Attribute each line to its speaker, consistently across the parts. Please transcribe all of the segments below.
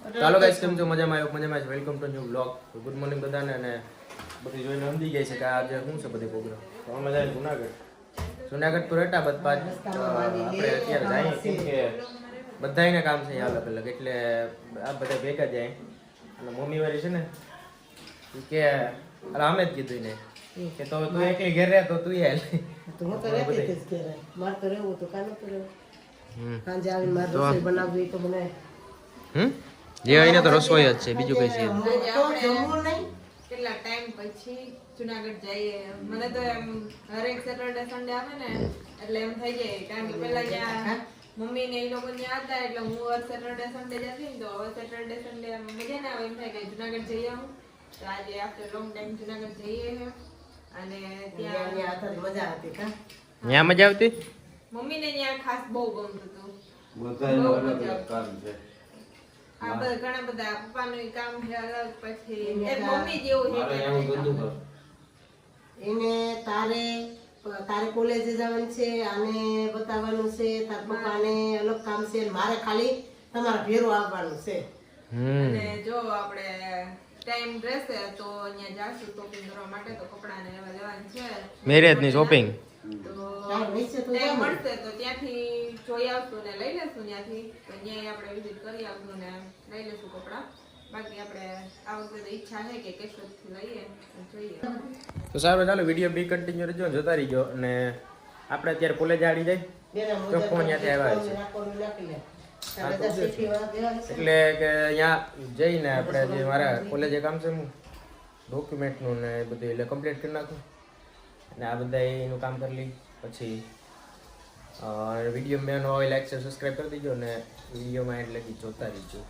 Speaker 1: ચાલો ગાઈસ, કેમ છો? મજામાં welcome to new blog. Good morning બધાને. અને બધી જોઈને સમજી ગઈ છે કે આજે શું છે બધી પ્રોગ્રામ. તો અમે જાય જુનાગઢ તો રહેતા બધા આપણે અત્યારે જઈએ કેમ કે બધાને કામ છે અલગ અલગ, એટલે આ બધા ભેગા જાય. અને મમ્મી વાળી છે ને કે અમે જ કીધું ને કે તો તું એકલી ઘેર રહે તો તું હાલ.
Speaker 2: તો હું તો રહેતી જ ઘરે. મારે તો રહેવું તો કાનો તો રહેવું. સાંજે આવીને મારે રસોઈ બનાવવી તો બનાવે.
Speaker 1: જે અહીંને તો રસોઈ જ છે, બીજું કઈ છે
Speaker 3: કેટલા ટાઈમ પછી જુનાગઢ જઈએ. મને તો એમ હરેક સેટરડે સન્ડે આવે ને એટલે એમ થઈ જાય, કારણ કે પેલા ત્યાં મમ્મી ને એ લોકો ત્યાં હતા એટલે હું હર સેટરડે સન્ડે જતી ને, તો હવે સેટરડે સન્ડે મજા ના આવે. એમ થાય કે જુનાગઢ જઈ આવું. તો આજે આફ્ટર લોંગ ટાઈમ જુનાગઢ જઈએ અને ત્યાં
Speaker 2: મજા હતી કા
Speaker 1: ત્યાં મજા આવતી.
Speaker 3: મમ્મી ને ત્યાં ખાસ બહુ ગમતું હતું. આ બધા ઘણા બધા પપ્પાનું કામ છે અલગ, પછી એ મમ્મી જેવું છે.
Speaker 2: એને તારે કોલેજે જવાનું છે, આને બતાવવાનું છે, તાર પપ્પાને અલગ કામ છે, મારે ખાલી તમારા ભેરો આવવાનું છે.
Speaker 3: અને જો આપણે ટાઈમ રહેશે તો અહીંયા જાશું શોપિંગ કરવા માટે. તો કપડાને એવા લેવાનું છે,
Speaker 1: મેરેજ ની શોપિંગ.
Speaker 3: તો ટાઈમ મળશે તો ત્યાંથી જોઈ આવશું ને લઈ લેશું. ત્યાંથી તો અહીંયા આપણે વિઝિટ કરી આવશું ને લઈ લેશું કપડા. બાકી આપણે આ વખતે ઈચ્છા છે કે કેશોદથી લઈએ જોઈએ.
Speaker 1: તો સારું, ચાલો વિડીયો બી કન્ટિન્યુ રહેજો, જોતા રહીજો. અને આપણે અત્યારે કોલેજ આવી જાય તો ફોન ત્યાંથી આવ્યા છે એટલે કે અહીંયા જઈને આપણે જે મારા કોલેજે કામ છે હું ડોક્યુમેન્ટનું ને બધું એટલે કમ્પ્લીટ કરી નાખું. અને આ બધા એનું કામ કરી લઈ પછી વિડીયો મેં હોય લાઈક શેર સબસ્ક્રાઈબ કરી દીજો. અને વિડીયોમાં એટલે જોતા રહીજો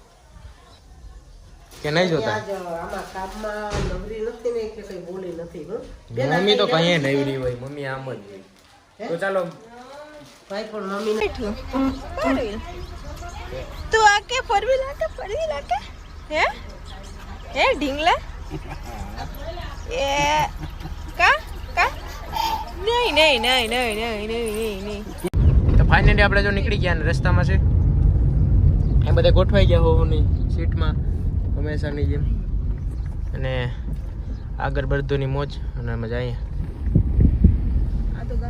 Speaker 1: કે નહીં જોતા.
Speaker 2: આમાં કામમાં નવરી નથી ને કે કઈ બોલી નથી.
Speaker 1: મમ્મી તો કહીએ નવરી હોય, મમ્મી આમ જ હોય. તો ચાલો
Speaker 2: ભાઈ પણ મમ્મી
Speaker 3: તો આકે ફરવી લાકે હે હે ઢીંગલા એ કા નહીં.
Speaker 1: તો ફાઇનલી આપણે જો નીકળી ગયા ને રસ્તામાં છે એ બધા ગોઠવાઈ ગયા હોવાની સીટમાં હંમેશાની જેમ. અને આગળ બળદોની મોજ. અને મજા અહીંયા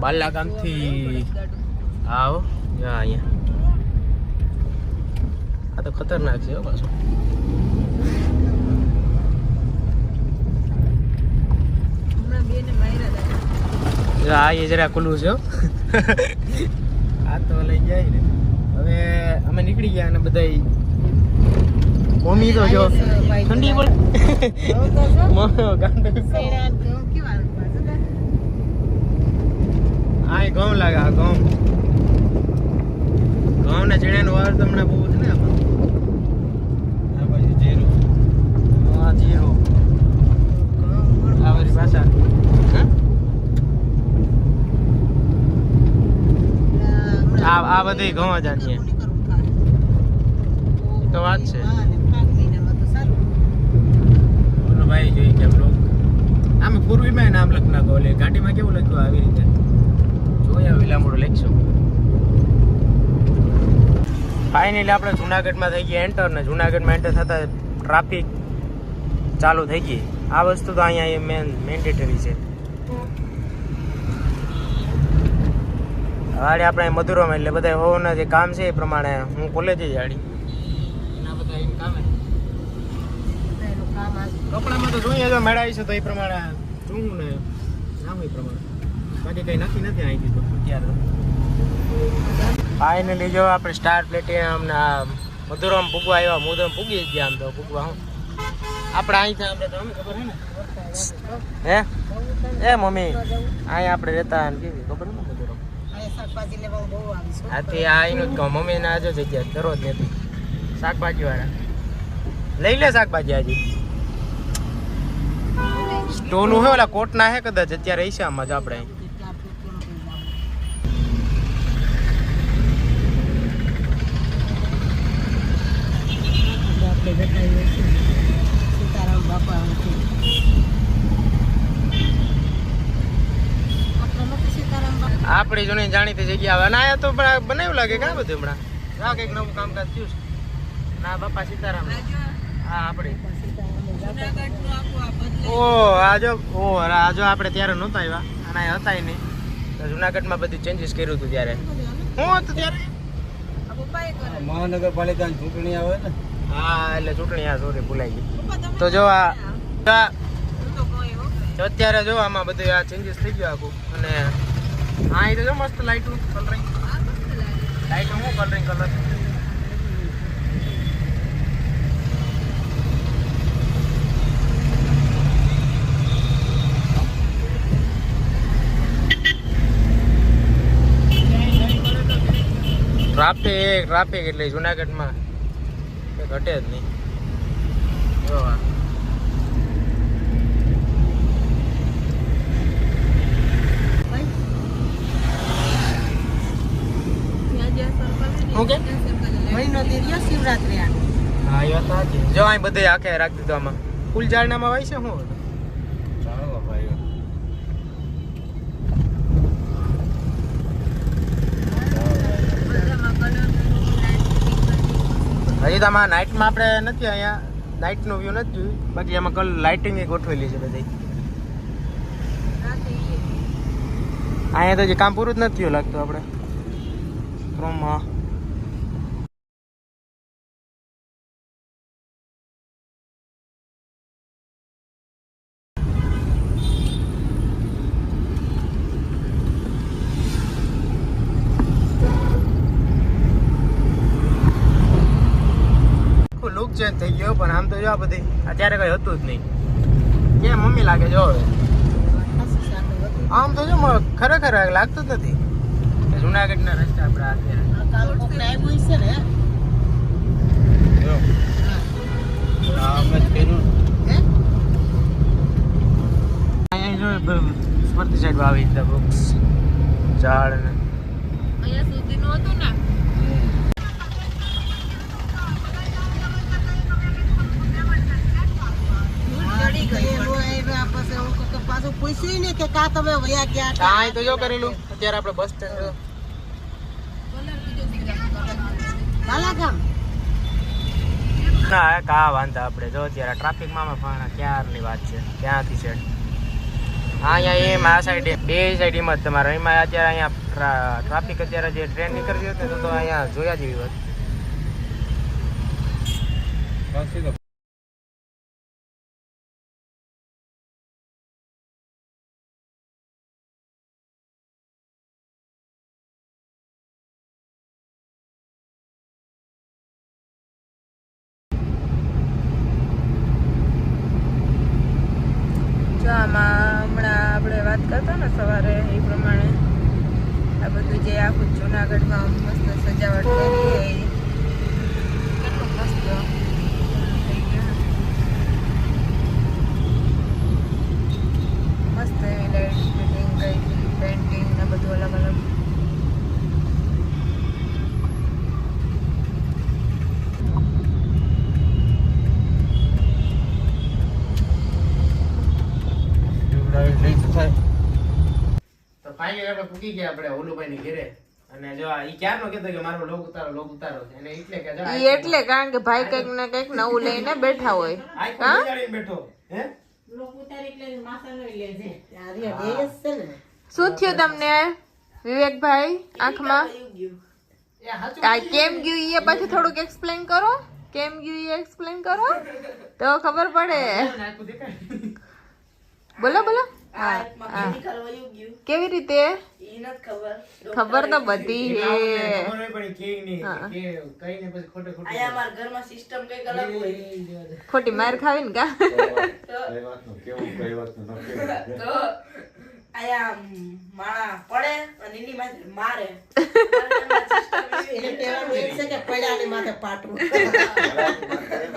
Speaker 1: બાલા ગામથી આવો અહીંયા. આ તો ખતરનાક છે પાછું. આ એ જરા ખુલ્લું છે આ તો લઈ જાય ને. હવે અમે નીકળી ગયા અને બધા મમ્મી તો જો ઠંડી પડે. આ ઘઉં લાગે. આ ઘઉં ને ચીડિયાનું વાર તમને બહુ છે ને આમાં. આ બાજુ જીરું, આ જીરું, આ બધી પાછા આ બધી ઘઉં જ આની તો વાત છે. બોલો ભાઈ જોઈ કેમ લોક આમે પૂર્વીમાં નામ લખ નાખો. એટલે ગાડીમાં કેવું લખ્યું આવી રીતે જોયા વિલામોડો લખશું. ફાઇનલી આપણે જુનાગઢમાં થઈ ગયા એન્ટર. ને જુનાગઢમાં એન્ટર થતા ટ્રાફિક ચાલુ થઈ ગઈ. આ વસ્તુ તો અહીંયા મેન્ડેટરી છે. ગાડી આપણે મધુરમાં એટલે બધા હોવાના જે કામ છે એ પ્રમાણે હું કોલેજે જ આડી એના બધા એમ કામ કપડામાં તો જોઈએ તો મેળાવી છે તો એ પ્રમાણે શું ને નામ એ પ્રમાણે બાકી કંઈ નક્કી નથી અહીંથી તો અત્યારે. ફાઇનલી જો આપણે સ્ટાર પ્લેટિનમ ને આ મધુરામ પૂગવા આવ્યા. મધુરામ પૂગી જ ગયા. આમ તો પૂગવા હું આપણે અહીંથી આપણે તો ખબર છે ને હે એ મમ્મી અહીં આપણે રહેતા કેવી ખબર ને મધુરામ. આથી આ એનું જ કહું, મમ્મી ના આજો જગ્યા દરરોજ નથી શાકભાજી વાળા લઈ લે શાકભાજી. આજે સ્ટોલું હોય ઓલા કોટના હે કદાચ અત્યારે હશે આમાં જ આપણે.
Speaker 2: સીતારામ બાપા
Speaker 1: આપણી જૂની જાણીતી જગ્યા હવે ના તો બનાવ્યું લાગે કા બધું હમણાં કંઈક નવું કામકાજ થયું છે. ના બાપા સીતારામ
Speaker 3: આ જો
Speaker 1: હા આપણે
Speaker 3: જુનાગઢનું આખું આ બદલાઈ
Speaker 1: આ જો આપણે ત્યારે નહોતા આવ્યા અને આ હતા નહીં તો જુનાગઢમાં બધું ચેન્જીસ કર્યું હતું ત્યારે હું હતું ત્યારે
Speaker 3: આ પપ્પાએ કરે
Speaker 4: મહાનગરપાલિકાની ચૂંટણી આવે ને
Speaker 1: હા એટલે ચૂંટણી આ સોરી ભૂલાઈ ગઈ
Speaker 3: પપ્પા તમે
Speaker 1: તો જો આ
Speaker 3: હું તો કોઈ હો
Speaker 1: તો અત્યારે જો આમાં બધું આ ચેન્જીસ થઈ ગયું આખું અને હા એ તો જો મસ્ત લાઇટું કલરિંગ
Speaker 3: આ મસ્ત લાગે
Speaker 1: લાઇટું હું કલરિંગ કલર ટ્રાફિક એટલે જુનાગઢમાં કંઈ ઘટે જ નહીં જો આ
Speaker 3: ત્યાં જ્યાં સર્કલ છે ને
Speaker 1: હું કે?
Speaker 3: ત્યાં સર્કલ છે.
Speaker 2: મહિનો થી રહ્યો શિવરાત્રી આ
Speaker 1: હા એ વાત સાચી જો અહીં બધે આખે રાખી દીધું આમાં ફૂલ ઝાડનામાં હોય છે શું
Speaker 4: ચાલો ભાઈ
Speaker 3: બધામાં colour
Speaker 1: હજી તો આમાં નાઇટમાં આપણે નથી અહીંયા નાઇટનો વ્યૂ નથી જોયું બાકી આમાં કલ લાઇટિંગ ગોઠવેલી છે બધી
Speaker 3: રાતે ઈ
Speaker 1: અહીંયા તો જે કામ પૂરું જ નથી થયું લાગતું આપણે ક્રોમમાં લુક ચેન્જ થઈ ગયો પણ આમ તો જો આ બધી અત્યારે કઈ હતું જ નહીં કેમ મમ્મી લાગે જો હવે આમ તો જો ખરેખર લાગતું જ નથી કે જુનાગઢના રસ્તા આપણે અત્યારે
Speaker 2: કામ કોકને આવ્યું છે ને
Speaker 4: જો આ અમે જ કર્યું
Speaker 2: હે
Speaker 1: અહીંયા જો સ્પર્ધી સાઈડ આવી રીતે વૃક્ષ ઝાડ ને
Speaker 3: અહીંયા સુધીનું હતું ને ચડી ગઈ
Speaker 2: પાછું પૂછ્યું ને કે કા તમે વયા ગયા હતા?
Speaker 1: અહીં તો જો કરેલું અત્યારે આપણે બસ સ્ટેન્ડ
Speaker 3: કલર બીજો
Speaker 2: બાલાગામ
Speaker 1: ના કા વાંધા આપણે જો અત્યારે ટ્રાફિકમાં પણ ક્યારની વાત છે ક્યાંથી છે અહીંયા એમ આ સાઈડ બે સાઈડ એમ જ તમારે એમાં અત્યારે અહીંયા ટ્રાફિક અત્યારે જે ટ્રેન નીકળતી હતી ને તો અહીંયા જોયા જેવી વાત
Speaker 4: પાછી તો
Speaker 3: જો આમાં હમણાં આપણે વાત કરતા ને સવારે એ પ્રમાણે આ બધું જે આખું જુનાગઢમાં મસ્ત સજાવટ કરી છે એ કેટલું મસ્ત થઈ ગયું મસ્ત એવી લાઇટ ફિટિંગ કરી પેન્ટિંગ ને બધું અલગ અલગ
Speaker 4: રીચ થાય
Speaker 1: તો ફાઇનલી આપણે પૂકી ગયા આપણે ઓલુભાઈ ની ઘરે અને જો આ ઈ ક્યારનો કહેતો કે મારો લોગ ઉતારો છે અને એટલે કે જો
Speaker 3: ઈ એટલે કારણ કે ભાઈ કંઈક ને કંઈક નવું લઈને બેઠા હોય
Speaker 1: આખો બિચારીને બેઠો હે
Speaker 2: લોકો ઉતારી એટલે માથાનો ય લેજે આ રે દેસ છે ને
Speaker 3: શું થયું તમને વિવેકભાઈ આંખમાં
Speaker 1: એ હાચું
Speaker 3: આ કેમ ગયું એ પછી થોડુંક એક્સપ્લેન કરો કેમ ગયું એ એક્સપ્લેન કરો તો ખબર પડે
Speaker 1: નાખું દેખાય
Speaker 3: બોલો બોલો હા હા કેવી રીતે ખબર તો બધી હે
Speaker 1: ખબર હોય પણ કે નહીં
Speaker 3: હા.
Speaker 1: કે કઈ ને પછી ખોટે ખોટું
Speaker 3: ખોટી માર ખાવી ને કા
Speaker 4: કઈ વાતનું કેવું કઈ વાતનું ન કેવું
Speaker 2: એને કહેવાનું એ છે કે પડ્યાની માથે પાટવું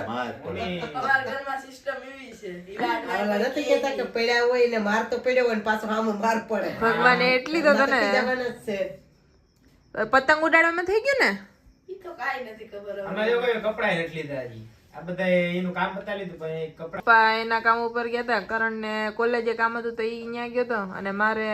Speaker 4: માર પડે
Speaker 2: ઓલા નથી કહેતા કે પડ્યા હોય ને માર તો પડ્યો હોય ને પાછો આમાં માર પડે
Speaker 3: ભગવાને એટલી તો તને
Speaker 2: જવાનું જ છે
Speaker 3: પતંગ ઉડાડવામાં થઈ ગયું ને
Speaker 1: અમે જો કોઈ કપડા નથી લીધા હજી આ બધા એનું કામ બતા લીધું પણ એ કપડા
Speaker 3: પપ્પા એના કામ ઉપર ગયા હતા કરણ ને કોલેજે કામ હતું તો ઈ અહીંયા ગયો હતો અને મારે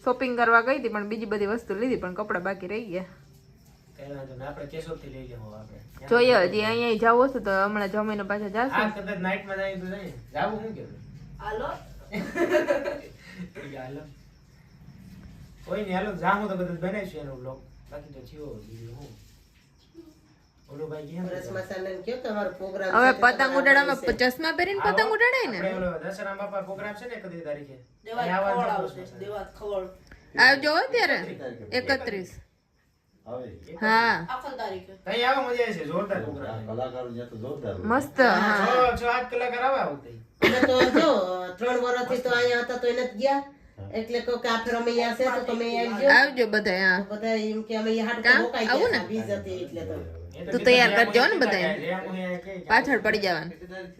Speaker 3: શોપિંગ કરવા ગઈ હતી પણ બીજી બધી વસ્તુ લીધી પણ કપડા બાકી રહી ગયા
Speaker 1: કઈ વાંધો નહીં, આપણે કેશોદથી લઈ લેવું આપણે.
Speaker 3: જોઈએ હજી અહીંયા જવું હશે તો હમણાં જમીને પાછા
Speaker 1: હા,
Speaker 3: જાશું.
Speaker 1: કદાચ નાઈટમાં જાય તો જાય. જાવું શું કહેવું?
Speaker 2: હાલો
Speaker 1: હાલો. કોઈ નહીં, હાલો જામું તો કદાચ બનાવીશું એનો બ્લોગ. બાકી તો જીવો બીજું હું. ઓલો ભાઈ ક્યાં
Speaker 2: પરસ
Speaker 1: ગયા?
Speaker 2: મસાલાને કયો તમારો પ્રોગ્રામ
Speaker 3: હવે
Speaker 2: છે તો
Speaker 3: પતંગ
Speaker 2: તમારે
Speaker 3: ઉડાડવામાં
Speaker 2: આવવાનું છે.
Speaker 3: ચશ્મા પહેરીને પતંગ ઉડાડાય ને.
Speaker 1: આપણે ઓલો દશેરા બાપા પ્રોગ્રામ છે ને 31 તારીખે.
Speaker 2: દેવાત
Speaker 1: અહીંયા
Speaker 2: ખવડ
Speaker 1: આવવાનું
Speaker 2: આવશે,
Speaker 1: છે.
Speaker 2: દેવાત ખવડ.
Speaker 3: આવજો હો ત્યારે 31.
Speaker 4: આવે
Speaker 3: હા
Speaker 2: આખો તારીખે.
Speaker 1: અહીં આવો, મજા આવશે, જોરદાર પ્રોગ્રામ.
Speaker 4: કલાકારો ત્યાં તો જોરદાર હોય.
Speaker 3: મસ્ત. હા
Speaker 1: છ 8 કલાકાર આવે આ વખતે.
Speaker 2: અમે તો જો 3 વર્ષથી તો અહીંયા હતા તો એને જ ગયા એટલે કહું કે આ ફેર અમે અહીંયા છે તો તમે આવજો.
Speaker 3: આવજો બધા. હા
Speaker 2: તો બધા એમ કે અમે અહીંયા હાટ
Speaker 3: કાં?
Speaker 2: રોકાઈ
Speaker 3: આવું
Speaker 2: ગયા
Speaker 3: ને?
Speaker 2: હતા, બીજ હતી એટલે તો
Speaker 1: એ તો
Speaker 3: તું
Speaker 1: કીધું
Speaker 3: તૈયાર
Speaker 1: રેમ
Speaker 3: કરજો ને
Speaker 1: નહીં
Speaker 3: બધાય.
Speaker 1: લગાય, રેમ અહીંયા કે
Speaker 3: પાછળ પડી જવાનું.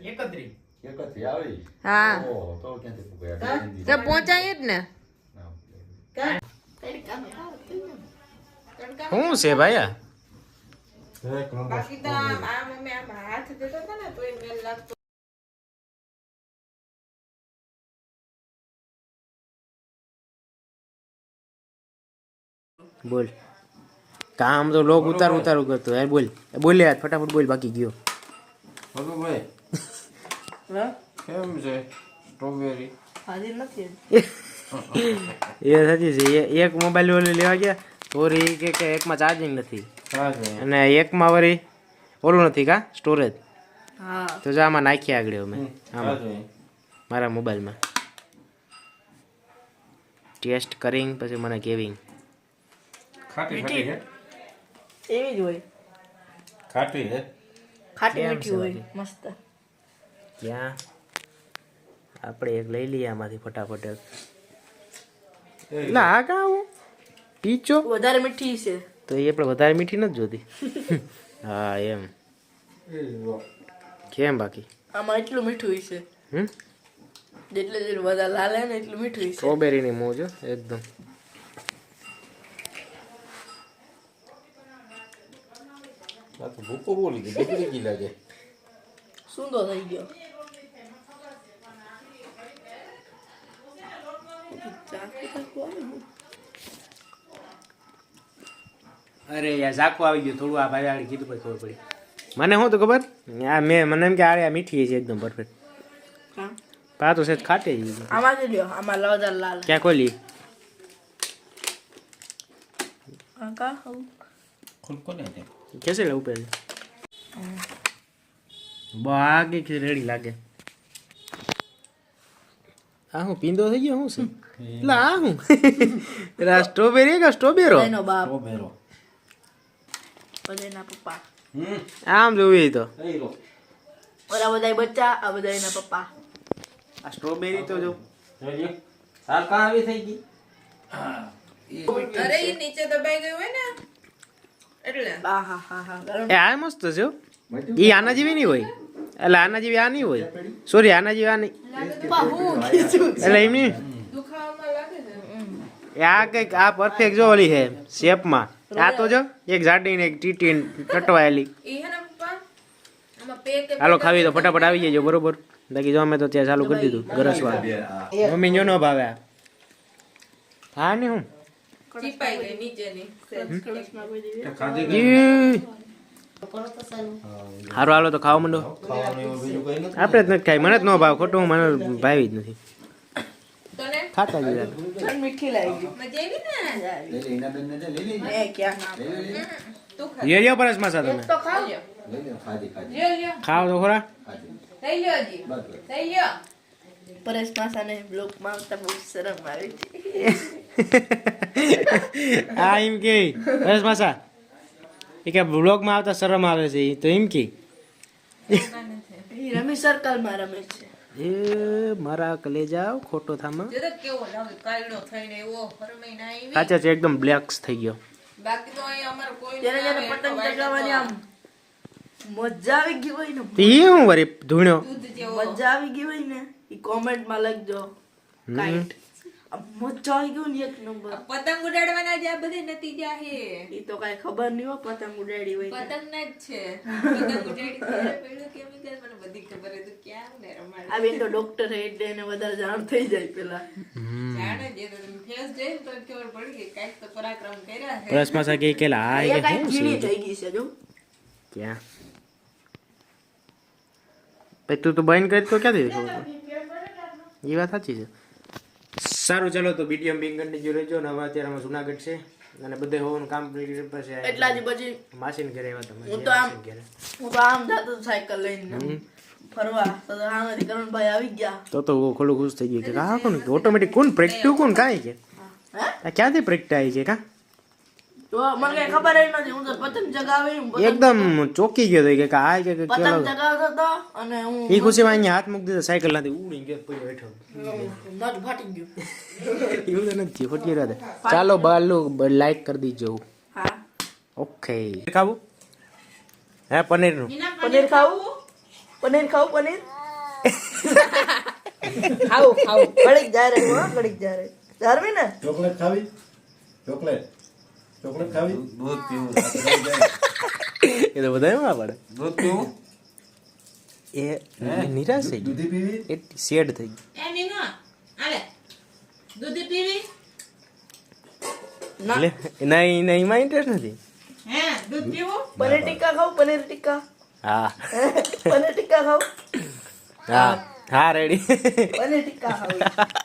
Speaker 1: 31.
Speaker 4: એકથી આવી
Speaker 3: હા
Speaker 4: ઓહો, તો ક્યાંથી ફૂંકાય?
Speaker 2: કાં?
Speaker 3: તો પહોંચાય જ ને.
Speaker 4: ના.
Speaker 2: કાં?
Speaker 1: શું છે ભાઈ આ?
Speaker 4: એક નંબર
Speaker 3: બાકી તો આ મમ્મી આમ હાથ દેતો હતો ને તો એ મેલ લાગતો.
Speaker 1: બોલ, કામ તો લોગ ઉતારું કરતો. યાર બોલ, બોલ યાર ફટાફટ બોલ, બાકી ગયો.
Speaker 4: ભાઈ કેમ છે સ્ટ્રોબેરી?
Speaker 2: હાજર નથી
Speaker 1: એ સાચી છે. એક મોબાઈલ ઓલો લેવા ગયા તોરી કે એકમાં ચાર્જિંગ નથી અને એકમાં વળી ઓલું નથી કા સ્ટોરેજ.
Speaker 2: હા
Speaker 1: તો જો આમાં નાખી આગળ અમે આમાં મારા મોબાઈલમાં ટેસ્ટ કરીને પછી મને કેવી
Speaker 4: ખાટી ખાટી હે?
Speaker 2: એવી જ હોય,
Speaker 4: ખાટી હે?
Speaker 2: ખાટી
Speaker 1: કેમ
Speaker 2: મીઠી
Speaker 1: છે
Speaker 2: હોય
Speaker 1: બાકી?
Speaker 2: મસ્ત.
Speaker 1: ત્યાં આપણે એક લઈ લઈએ આમાંથી ફટાફટ એક. એટલે આ કા આવું પીચો
Speaker 2: વધારે મીઠી છે.
Speaker 1: તો એ આપણે વધારે મીઠી નથી જોતી. હા એમ કેમ બાકી
Speaker 2: આમાં એટલું મીઠું છે,
Speaker 1: હમ
Speaker 2: જેટલું વધારે લાલ હે ને એટલું મીઠું છે.
Speaker 1: સ્ટ્રોબેરીની મોજ હો, એકદમ.
Speaker 4: આ તો ભૂકો બોલી ગઈ, બગડી ગઈ લાગે.
Speaker 2: સુંદર થઈ ગયો.
Speaker 1: અરે યાર ઝાખું આવી ગયું થોડું. આ ભાઈ આગળ કીધું પછી ખબર પડી મને. શું તો ખબર આ મને એમ કે આ મીઠી છે એકદમ પરફેક્ટ. પા તો છે ખાટી જ.
Speaker 2: આમાં જ લ્યો, આમાં વધારે લાલ.
Speaker 1: ક્યાં ખોલી
Speaker 2: કાકા
Speaker 4: ખુલકો ને તે
Speaker 1: કેસે લે ઉપર બાકી કે રેડી લાગે. આ હું પીંદો થઈ ગયો શું છે? એટલે આ હું સ્ટ્રોબેરી કે સ્ટ્રોબેરો
Speaker 2: એનો બાપ,
Speaker 4: સ્ટ્રોબેરો.
Speaker 2: બધા એના પપ્પા.
Speaker 1: આમ જોયું તો
Speaker 4: એ રો
Speaker 2: ઓલા બધા બચ્ચા, આ બધા એના પપ્પા.
Speaker 1: આ સ્ટ્રોબેરી તો જો
Speaker 4: જોજો આ કા આવી થઈ ગઈ.
Speaker 3: અરે એ નીચે દબાઈ ગયું હોય ને એટલે.
Speaker 2: હા હા હા હા ગરમ.
Speaker 1: એ આ મસ્ત છે હો. ઈ આના જેવી નહીં હોય. એટલે આના જેવી આ નહીં હોય. સોરી આના જેવી આ નહીં.
Speaker 2: પપ્પા હું કીધું.
Speaker 1: એટલે એમ નહીં.
Speaker 3: દુખાવામાં લાગે છે.
Speaker 1: એ આ કંઈક આ પરફેક્ટ જો ઓલી છે શેપમાં. આ તો જો એક જાડી ને એક ટીટી ટટવાયેલી.
Speaker 3: ઈ હે ને પપ્પા આમાં પેક
Speaker 1: હાલો ખાવી તો ફટાફટ આવી જજો બરોબર. બાકી જો અમે તો ત્યાં ચાલુ કરી દીધું ગરસવા. મમ્મી જો ન ભાવે આ. હા ને હું
Speaker 3: ચીપાઈ ગઈ નીચેની.
Speaker 4: ખાધી ગઈ.
Speaker 1: ઈ. હારો હાલો તો ખાવા માંડો.
Speaker 4: ખાવાનું એવું બીજું કઈ નથી.
Speaker 1: આપણે જ નથી ખાઈ. મને જ ન ભાવ ખોટું મને ભાવી જ નથી.
Speaker 3: તને
Speaker 1: ખાતા જ રહ્યા.
Speaker 2: પણ મીઠી લાગી.
Speaker 3: મજા આવી ને?
Speaker 4: લઈ લે એના બેનને દે, લઈ લે.
Speaker 2: એ ક્યાં
Speaker 4: લઈ લે.
Speaker 3: તું ખા.
Speaker 1: લ્યો પરસ માસા તમે
Speaker 2: તો ખાવ.
Speaker 3: લ્યો.
Speaker 4: લઈ લે. ખાધી ખાધી
Speaker 3: લ્યો.
Speaker 1: ખાવ તો ખરા.
Speaker 4: ખાધી.
Speaker 3: લઈ લ્યો હજી.
Speaker 4: બસ
Speaker 3: લઈ લ્યો.
Speaker 2: પરેશ માસાને બ્લોગમાં આવતા બહુ શરમ આવે છે.
Speaker 1: આ એમ કે પરસ માસા એ કે બ્લોગમાં આવતા શરમ આવે છે ઈ તો એમ કે
Speaker 2: એ રમી સર્કલમાં રમે છે.
Speaker 1: એ મારા કલેજા ખોટો થામાં
Speaker 3: જો તો કેવો લાગે કાયડો થઈને એવો ફરમાઈ ના આવી.
Speaker 1: સાચા છે એકદમ બ્લેક્સ થઈ ગયો.
Speaker 3: બાકી તો અહીં અમારે કોઈ
Speaker 2: ત્યારે જ્યારે પતંગ ચગાવવાની આમ મજા આવી ગઈ હોય ને,
Speaker 1: તો એ હું વરી ધૂણ્યો.
Speaker 3: દૂધ જેવો.
Speaker 2: મજા આવી ગઈ હોય ને એ કોમેન્ટમાં લખજો. કાઈટ મજા આવી ગયું ને એક નંબર.
Speaker 3: પતંગ ઉડાડવાના જે આ બધે નતીજા હે.
Speaker 2: એ તો કઈ ખબર નહીં હો પતંગ ઉડાડી હોય તો.
Speaker 3: પતંગ ના જ છે. પતંગ ઉડાડી ત્યારે પેલું કેમિકલ મને બધી ખબર હતું ક્યાં ને રમાડે.
Speaker 5: આ બેન તો ડોક્ટર છે એટલે એને વધારે જાણ થઈ જાય પેલા.
Speaker 3: જાણે જે તો તમે ફેસ જોઈને તો ખબર પડી ગઈ કાંઈક તો પરાક્રમ કર્યા છે.
Speaker 1: પ્રશ્ન માં કે કેલા આ
Speaker 5: એ
Speaker 1: કે
Speaker 5: કાંઈક
Speaker 1: શું
Speaker 5: ખીણી
Speaker 1: છે
Speaker 5: થઈ ગઈ છે જો.
Speaker 1: ક્યાં ભાઈ તું તો બંધ કરી તો ક્યાંથી ખબર પડે? એ વાત સાચી છે. સારું ચાલો તો વિડીયો બિંગ કન્ટિન્યુ રહેજો ને હવે અત્યારે અમે જુનાગઢ છે અને બધે હોવાનું કામ પછી
Speaker 5: એટલા જ પછી
Speaker 1: માસીને ઘરે આવ્યા તમે
Speaker 5: હું તો આમ જાતો સાયકલ લઈને ફરવા તો આમાંથી કરણભાઈ આવી ગયા.
Speaker 1: તો ખોલું ખુશ થઈ ગયું કે હા કોણ ઓટોમેટિક કોણ પ્રેક્ટિવ કોણ કાંઈ કે
Speaker 5: હે
Speaker 1: આ ક્યાંથી પ્રેક્ટિસ આવી છે કા
Speaker 5: તો મને કઈ ખબર જ નથી. હું તો પતંગ ચગાવી
Speaker 1: એકદમ ચોકી ગયો તો કે આ કે
Speaker 5: પતંગ ચગાવતો હતો અને હું
Speaker 1: એ ખુશીમાં અહીંયા હાથ મૂકી દીધો સાયકલ નાથી ઉડી ગયો પછી બેઠો
Speaker 5: નટ ફાટી ગયું.
Speaker 1: એવું તો નથી ખોટી વાત ચાલો બાલુ લાઈક કરી દીજો
Speaker 5: હા
Speaker 1: ઓકે ખાવું હે પનીરનું
Speaker 5: પનીર ખાવું પનીર ખાવું પનીર ખાવું ખાવું ઘડીક જાય રે ઘડીક જાય રે જારવી ને
Speaker 4: ચોકલેટ ખાવી ચોકલેટ ખાવી
Speaker 6: દૂધ પીવું
Speaker 1: એ તો બધા એમાં પડે
Speaker 6: દૂધ પીવું
Speaker 1: એ નિરાશ થઈ
Speaker 4: દૂધી પીવી
Speaker 1: ગઈ એ શેડ થઈ ગઈ
Speaker 2: એ મીનુ આલે દૂધી પીવી
Speaker 5: ના
Speaker 1: એટલે નહીં એમાં ઇન્ટરેસ્ટ નથી
Speaker 2: હે દૂધ પીવું
Speaker 5: પનીર ટિક્કા ખાવું પનીર ટિક્કા
Speaker 1: હા
Speaker 5: પનીર ટિક્કા ખાવું
Speaker 1: હા હા રેડી
Speaker 5: પનીર ટિક્કા ખાવું